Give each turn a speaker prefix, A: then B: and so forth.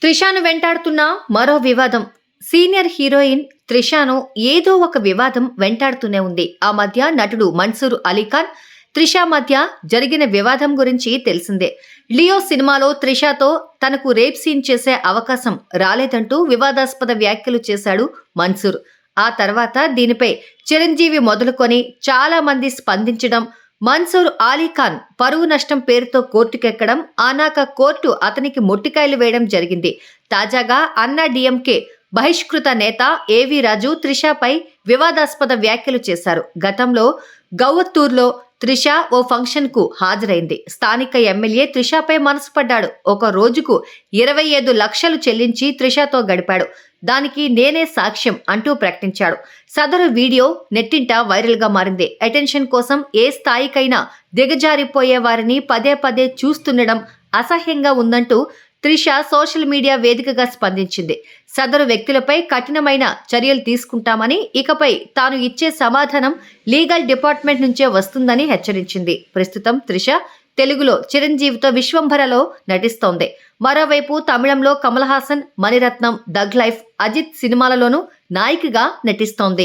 A: త్రిషాను వెంటాడుతున్న మరో వివాదం. Senior heroine త్రిషాను ఏదో ఒక వివాదం వెంటాడుతూనే ఉంది. ఆ మధ్య నటుడు మన్సూర్ అలీఖాన్, త్రిష మధ్య జరిగిన వివాదం గురించి తెలిసిందే. లియో సినిమాలో త్రిషతో తనకు రేప్ సీన్ చేసే అవకాశం రాలేదంటూ వివాదాస్పద వ్యాఖ్యలు చేశాడు మన్సూర్. ఆ తర్వాత దీనిపై చిరంజీవి మొదలుకొని చాలా మంది స్పందించడం, మన్సూర్ అలీఖాన్ పరువు నష్టం పేరుతో కోర్టుకెక్కడం, ఆనాక కోర్టు అతనికి మొట్టికాయలు వేయడం జరిగింది. తాజాగా అన్నా డీఎంకే బహిష్కృత నేత ఏవీ రాజు త్రిషపై వివాదాస్పద వ్యాఖ్యలు చేశారు. గతంలో గౌవత్తూర్లో త్రిష ఓ ఫంక్షన్ కు హాజరైంది. స్థానిక ఎమ్మెల్యే త్రిషపై మనసు పడ్డాడు. ఒక రోజుకు 25 లక్షలు చెల్లించి త్రిషతో గడిపాడు. దానికి నేనే సాక్ష్యం అంటూ ప్రకటించాడు. సదరు వీడియో నెట్టింట వైరల్ గా మారింది. అటెన్షన్ కోసం ఏ స్థాయికైనా దిగజారిపోయే వారిని పదే పదే చూస్తుండడం అసహ్యంగా ఉందంటూ త్రిష సోషల్ మీడియా వేదికగా స్పందించింది. సదరు వ్యక్తులపై కఠినమైన చర్యలు తీసుకుంటామని, ఇకపై తాను ఇచ్చే సమాధానం లీగల్ డిపార్ట్మెంట్ నుంచే వస్తుందని హెచ్చరించింది. ప్రస్తుతం త్రిష తెలుగులో చిరంజీవితో విశ్వంభరలో నటిస్తోంది. మరోవైపు తమిళంలో కమల్ హాసన్, మణిరత్నం, థగ్ లైఫ్, అజిత్ సినిమాలలోనూ నాయికగా నటిస్తోంది.